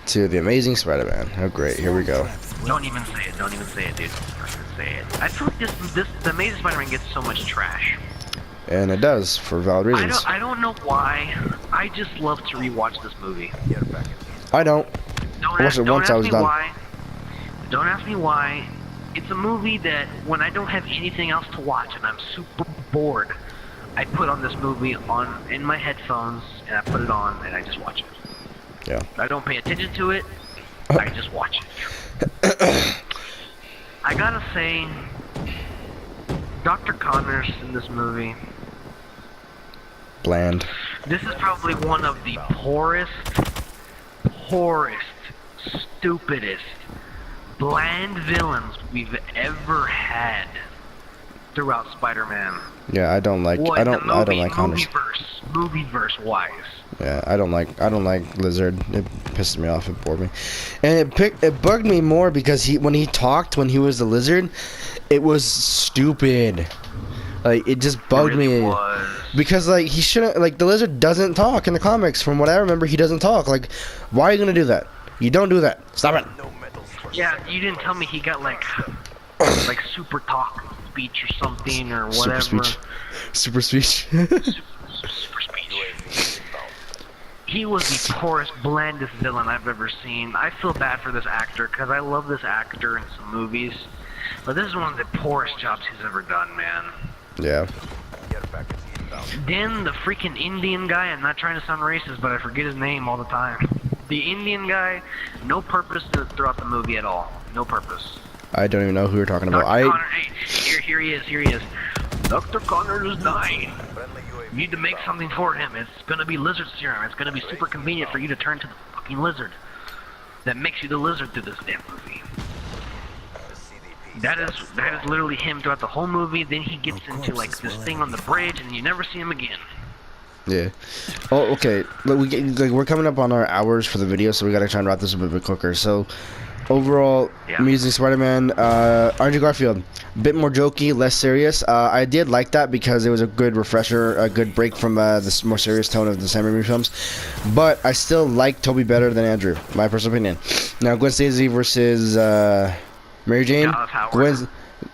to The Amazing Spider-Man. Oh great, here we go. Don't even say it. Don't even say it, dude. Don't even say it. I feel like the Amazing Spider-Man gets so much trash. And it does, for valid reasons. I don't know why. I just love to rewatch this movie. I don't. I watched it once, I was done. Don't ask me why. It's a movie that when I don't have anything else to watch and I'm super bored, I put on this movie in my headphones and I put it on and I just watch it. Yeah. I don't pay attention to it. I just watch it. I gotta say, Dr. Connors in this movie. Bland. This is probably one of the poorest, stupidest, bland villains we've ever had throughout Spider-Man. Yeah, I don't like Connors. Movieverse wise. Yeah, I don't like Lizard. It pisses me off. It bored me, and it bugged me more because when he talked when he was the Lizard, it was stupid. Like, it just bugged me because like he shouldn't, like, the Lizard doesn't talk in the comics. From what I remember, he doesn't talk. Like, why are you gonna do that? You don't do that. Stop it. Yeah, you didn't tell me he got like super talk speech or something or whatever. Super speech. Super speech. He was the poorest, blandest villain I've ever seen. I feel bad for this actor because I love this actor in some movies, but this is one of the poorest jobs he's ever done, man. Yeah. Then the freaking Indian guy, I'm not trying to sound racist, but I forget his name all the time. The Indian guy, no purpose throughout the movie at all. No purpose. I don't even know who you're talking about. Connor, hey, here he is. Dr. Connors is dying. You need to make something for him. It's gonna be lizard serum. It's gonna be super convenient for you to turn to the fucking lizard. That makes you the lizard through this damn movie. That is literally him throughout the whole movie. Then he gets into like this thing on the bridge, and you never see him again. Yeah. Oh, okay. We're coming up on our hours for the video, so we gotta try and wrap this up a bit quicker. So, overall, Amazing Spider-Man, Andrew Garfield, a bit more jokey, less serious. I did like that because it was a good refresher, a good break from this more serious tone of the Sam Raimi films. But I still like Tobey better than Andrew, my personal opinion. Now, Gwen Stacy versus Mary Jane. Gwen's,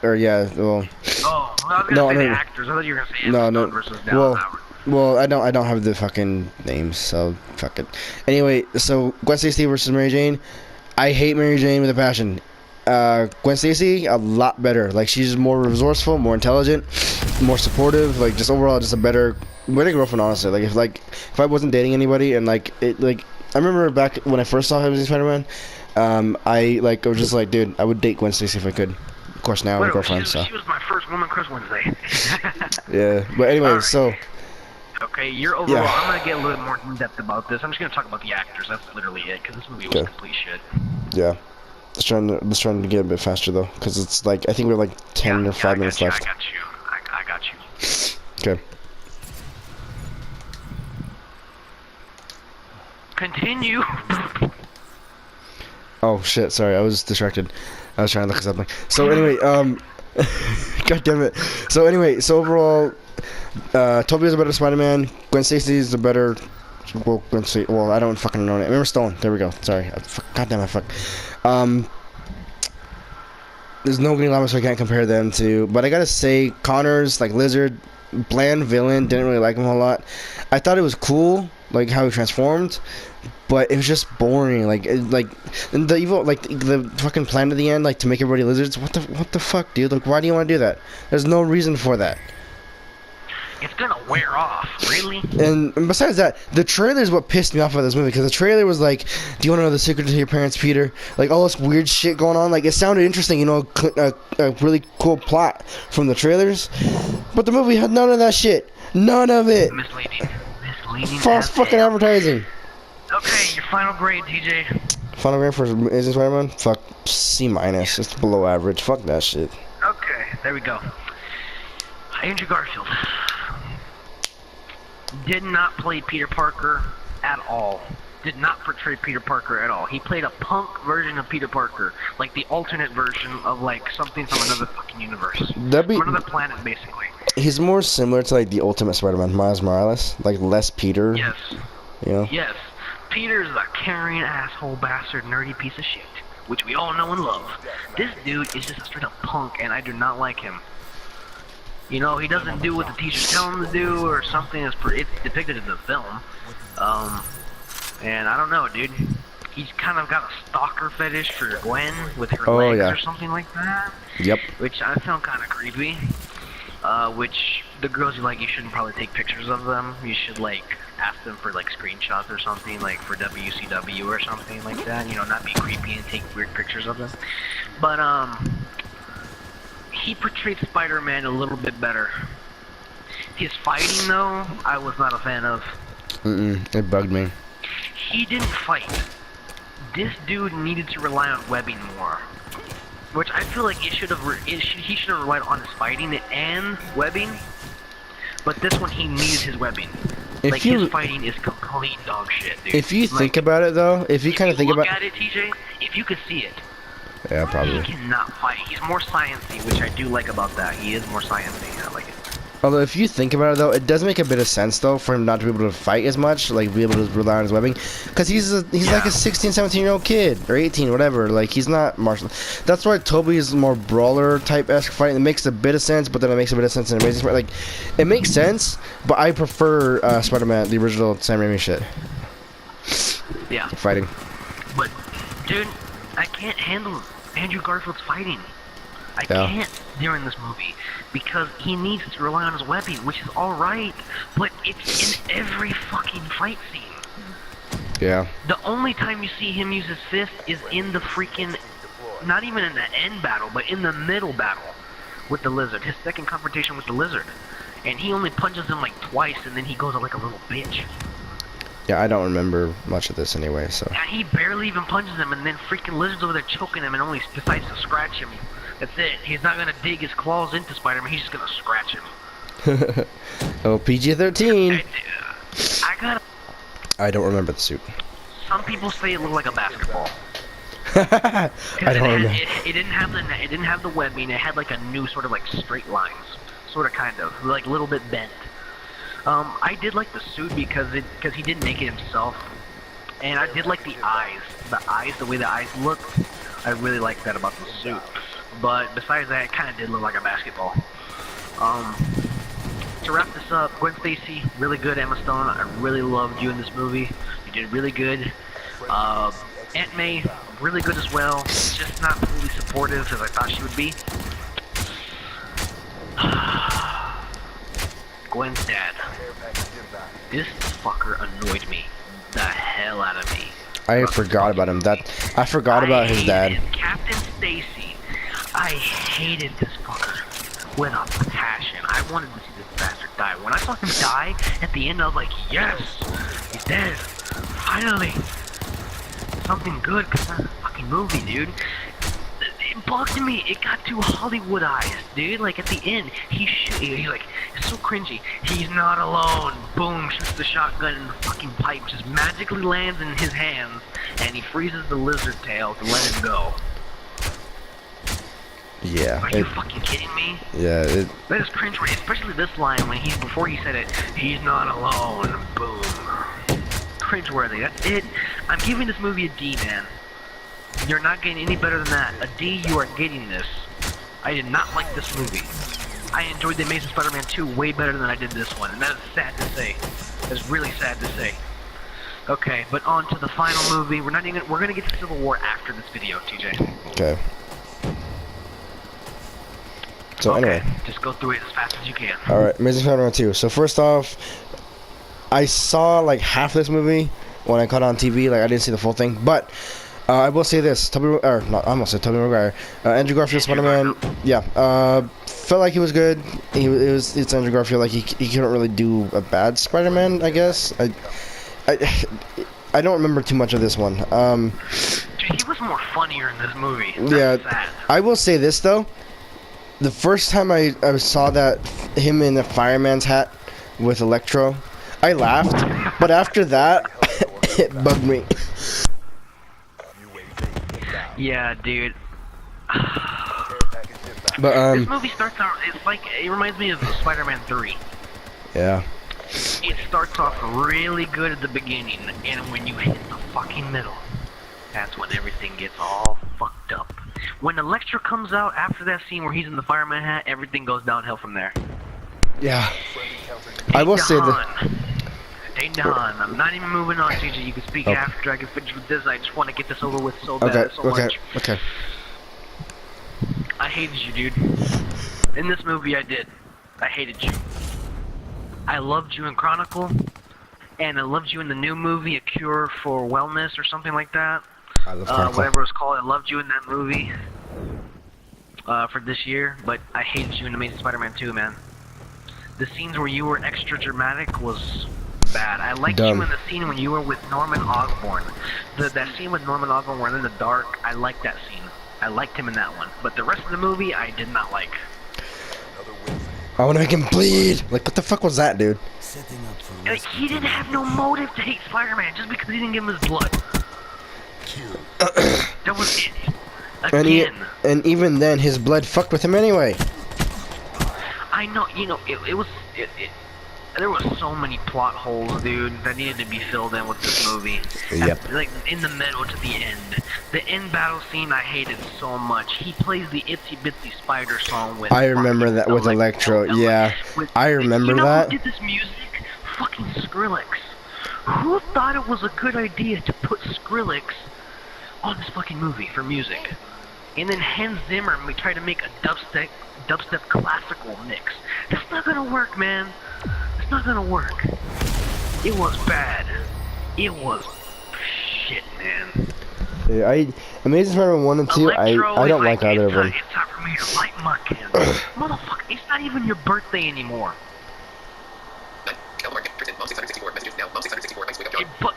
or yeah, well. Oh, I was gonna say the actors. I thought you were gonna say Emma Stone versus Dallas Howard. Well, I don't have the fucking names, so fuck it. Anyway, so Gwen Stacy versus Mary Jane. I hate Mary Jane with a passion. Gwen Stacy, a lot better. Like, she's more resourceful, more intelligent, more supportive. Like, just overall, just a better girlfriend, honestly. Like, if I wasn't dating anybody, and I remember back when I first saw Amazing Spider-Man, I was just like, dude, I would date Gwen Stacy if I could. Of course, now I'm a girlfriend, so. She was my first woman crush Wednesday. Yeah, but anyway, right. So. Okay, you're overall. Yeah. I'm gonna get a little more in depth about this. I'm just gonna talk about the actors. That's literally it, because this movie was complete shit. Yeah. Let's trying to get a bit faster though, because it's like I think we're like 10 or 5 minutes left. I got you. Okay. Continue. Oh shit! Sorry, I was distracted. I was trying to look at something. So anyway, God damn it. So anyway, overall, Tobey is a better Spider-Man. Gwen Stacy is a better. Well, I don't fucking know it. Emma Stone. There we go. Sorry. God damn it. Fuck. There's no Green Lantern, so I can't compare them to. But I gotta say, Connors, like Lizard, bland villain. Didn't really like him a lot. I thought it was cool like how he transformed, but it was just boring. Like and the evil, like the fucking plan at the end, like to make everybody lizards. What the fuck, dude? Like, why do you want to do that? There's no reason for that. It's gonna wear off, really. And besides that, the trailer is what pissed me off about this movie, because the trailer was like, "Do you want to know the secret to your parents, Peter?" Like all this weird shit going on. Like it sounded interesting, you know, a really cool plot from the trailers, but the movie had none of that shit. None of it. Misleading. False as fucking hell. advertising. Okay, your final grade, TJ. Final grade for Amazing Spider-Man? Fuck, C minus. It's below average. Fuck that shit. Okay, there we go. Andrew Garfield did not play Peter Parker at all. Did not portray Peter Parker at all. He played a punk version of Peter Parker, like the alternate version of like something from another fucking universe, That'd be. from another planet, basically. He's more similar to like the Ultimate Spider-Man, Miles Morales, like less Peter. Yes. You know. Yes. Peter's a caring asshole bastard nerdy piece of shit, which we all know and love. This dude is just a straight up punk, and I do not like him. You know, he doesn't do what the teachers tell him to do, or something that's it's depicted in the film. And I don't know, dude. He's kind of got a stalker fetish for Gwen with her legs or something like that. Yep. Which I found kind of creepy. Which the girls you like, you shouldn't probably take pictures of them. You should like ask them for like screenshots or something, like for WCW or something like that. You know, not be creepy and take weird pictures of them. But he portrayed Spider-Man a little bit better. His fighting, though, I was not a fan of. It bugged me. He didn't fight. This dude needed to rely on webbing more, which I feel like he should have relied on his fighting and webbing. But this one, he needed his webbing. Like his fighting is complete dog shit, dude. If you think about it, though, if you kind of think about look at it, TJ, if you could see it. Yeah, probably. He cannot fight. He's more sciencey, which I do like about that. He is more sciencey. I like it. Although, if you think about it, though, it does make a bit of sense, though, for him not to be able to fight as much, like, be able to rely on his webbing. Because he's like a 16, 17-year-old kid, or 18, whatever. Like, he's not martial. That's why Toby is more brawler-type-esque fighting. It makes a bit of sense, but then it makes a bit of sense in Amazing Spider-Man. Like, it makes sense, but I prefer Spider-Man, the original Sam Raimi shit. Yeah. Fighting. But, dude, I can't handle Andrew Garfield's fighting. I can't during this movie, because he needs to rely on his webbing, which is alright, but it's in every fucking fight scene. Yeah. The only time you see him use his fist is in the freaking, not even in the end battle, but in the middle battle with the lizard, his second confrontation with the lizard. And he only punches him like twice, and then he goes like a little bitch. Yeah, I don't remember much of this anyway, so. And he barely even punches him, and then freaking lizard's over there choking him and only decides to scratch him. That's it. He's not gonna dig his claws into Spider-Man, he's just gonna scratch him. Oh, PG-13. I don't remember the suit. Some people say it looked like a basketball. I don't remember. It didn't have the webbing. It had like a new sort of like straight lines, sort of kind of like a little bit bent. I did like the suit because he didn't make it himself, and I did like the eyes. The way the eyes looked, I really liked that about the suit. But besides that, it kind of did look like a basketball. To wrap this up, Gwen Stacy, really good. Emma Stone, I really loved you in this movie. You did really good. Aunt May, really good as well. Just not fully supportive as I thought she would be. Gwen's dad. This fucker annoyed me the hell out of me. I forgot about him. I forgot about his dad. Captain Stacy. I hated this fucker with a passion. I wanted to see this bastard die. When I saw him die at the end, I was like, yes, he's dead. Finally, something good comes out of the fucking movie, dude. It bugged me. It got too Hollywoodized, dude. Like at the end, he's like, it's so cringy. He's not alone. Boom, shoots the shotgun and the fucking pipe just magically lands in his hands, and he freezes the lizard tail to let him go. Yeah. Are you fucking kidding me? Yeah. That is cringeworthy, especially this line when before he said it, he's not alone. Boom. Cringeworthy. That's it. I'm giving this movie a D, man. You're not getting any better than that. A D, you are getting this. I did not like this movie. I enjoyed The Amazing Spider-Man 2 way better than I did this one, and that is sad to say. That's really sad to say. Okay, but on to the final movie. We're gonna get to Civil War after this video, TJ. Okay. So Okay, anyway. just go through it as fast as you can. Alright, Amazing Spider-Man 2. So first off, I saw like half this movie when I caught it on TV. Like I didn't see the full thing, but I will say this: Tobey Maguire, Andrew Garfield Spider-Man. Yeah, felt like he was good. It's Andrew Garfield. Like he couldn't really do a bad Spider-Man. I guess I don't remember too much of this one. Dude, he was more funnier in this movie. That's sad. I will say this though: the first time I saw that him in the fireman's hat with Electro, I laughed, but after that, it bugged me. Yeah, dude. But This movie starts out, it reminds me of Spider-Man 3. yeah. It starts off really good at the beginning, and when you hit the fucking middle, that's when everything gets all fucked up. When Electro comes out after that scene where he's in the fireman hat, everything goes downhill from there. Yeah. I will say that. Hey Don, I'm not even moving on, TJ. You can speak after I can finish with this. I just want to get this over with so bad, so much. Okay. I hated you, dude. In this movie, I did. I hated you. I loved you in Chronicle, and I loved you in the new movie, A Cure for Wellness or something like that. I love Chronicle. Whatever it's called. I loved you in that movie for this year, but I hated you in Amazing Spider-Man 2, man. The scenes where you were extra dramatic was bad. I liked you in the scene when you were with Norman Osborn. That scene with Norman Osborn where in the dark, I liked that scene. I liked him in that one. But the rest of the movie, I did not like. I want to make him bleed. Like, what the fuck was that, dude? Like, he didn't have no motive to hate Spider-Man just because he didn't give him his blood. That was it. Again. And even then, his blood fucked with him anyway. I know, you know, there was so many plot holes, dude, that needed to be filled in with this movie. Yep. Like, in the middle to the end. The end battle scene I hated so much. He plays the Itsy Bitsy Spider song with... I remember that with Electro, yeah. I remember that. You know who did this music? Fucking Skrillex. Who thought it was a good idea to put Skrillex on this fucking movie for music? And then Hans Zimmer tried to make a dubstep classical mix. That's not gonna work, man. It's not gonna work. It was bad. It was shit, man. Yeah, Amazing Spider-Man 1 and 2, I don't like either of them. It's time for me to light my candle. Motherfucker, it's not even your birthday anymore.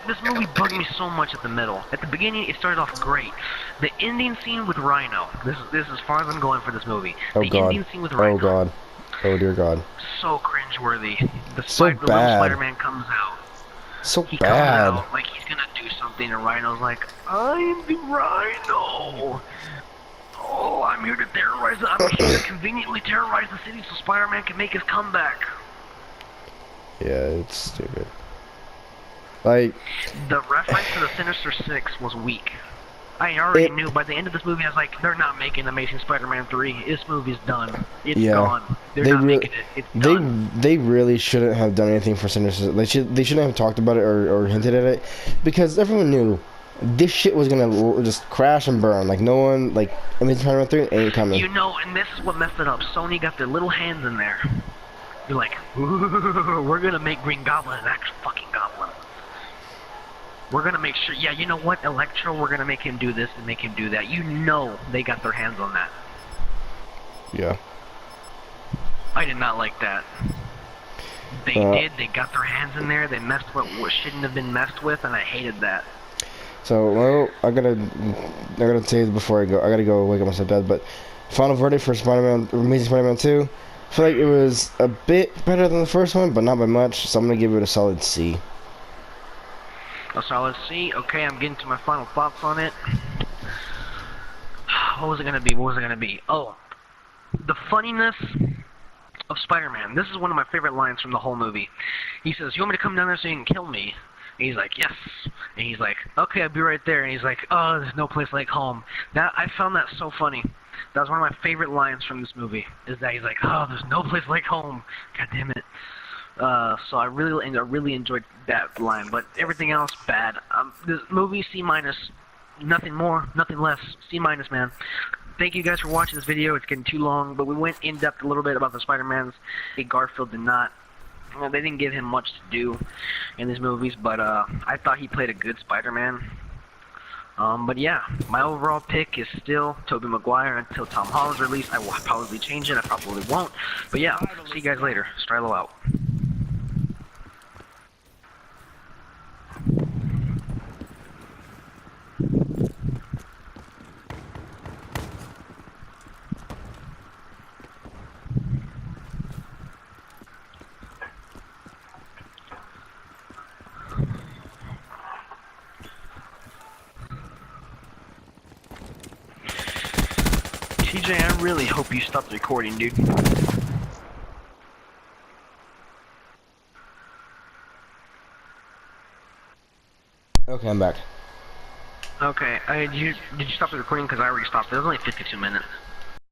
This movie bugged me so much at the middle. At the beginning, it started off great. The ending scene with Rhino. This is as far as I'm going for this movie. Oh god. Ending scene with Rhino. Oh god. Oh dear god. So cringeworthy. The bad. little Spider-Man comes out. So He bad. comes out like he's gonna do something, and Rhino's like, I'm the Rhino. Oh, I'm here to I'm here to conveniently terrorize the city so Spider-Man can make his comeback. Yeah, it's stupid. Like, the reference to the Sinister Six was weak. I already knew by the end of this movie. I was like, they're not making Amazing Spider-Man 3. This movie's done. It's gone. They're not making it. It's done. They really shouldn't have done anything for Sinister. They shouldn't have talked about it or hinted at it, because everyone knew this shit was gonna just crash and burn. Like no one, like Amazing Spider-Man 3 ain't coming. You know, and this is what messed it up. Sony got their little hands in there. They're like, we're gonna make Green Goblin an actual fucking goblin. We're gonna make sure, yeah, you know what, Electro, we're gonna make him do this and make him do that. You know they got their hands on that. Yeah. I did not like that. They did, they got their hands in there, they messed with what shouldn't have been messed with, and I hated that. So, well, I gotta say before I go, I gotta go wake up my stepdad, but final verdict for Amazing Spider-Man 2, I feel like it was a bit better than the first one, but not by much, so I'm gonna give it a solid C. A solid C. Okay, I'm getting to my final thoughts on it. What was it gonna be? Oh, the funniness of Spider-Man. This is one of my favorite lines from the whole movie. He says, "You want me to come down there so you can kill me?" And he's like, "Yes." And he's like, "Okay, I'll be right there." And he's like, "Oh, there's no place like home." Now, I found that so funny. That was one of my favorite lines from this movie. Is that he's like, "Oh, there's no place like home." God damn it. So I really enjoyed that line, but everything else bad. This movie C minus, nothing more, nothing less. C minus, man. Thank you guys for watching this video. It's getting too long, but we went in depth a little bit about the Spider-Mans. Garfield did not. Well, they didn't give him much to do in these movies, but I thought he played a good Spider-Man. But yeah, my overall pick is still Tobey Maguire until Tom Holland's release. I will probably change it. I probably won't. But yeah, see you guys later. Strilo out. TJ, I really hope you stopped recording, dude. Okay, I'm back. Okay, did you stop the recording? Because I already stopped. It was only 52 minutes.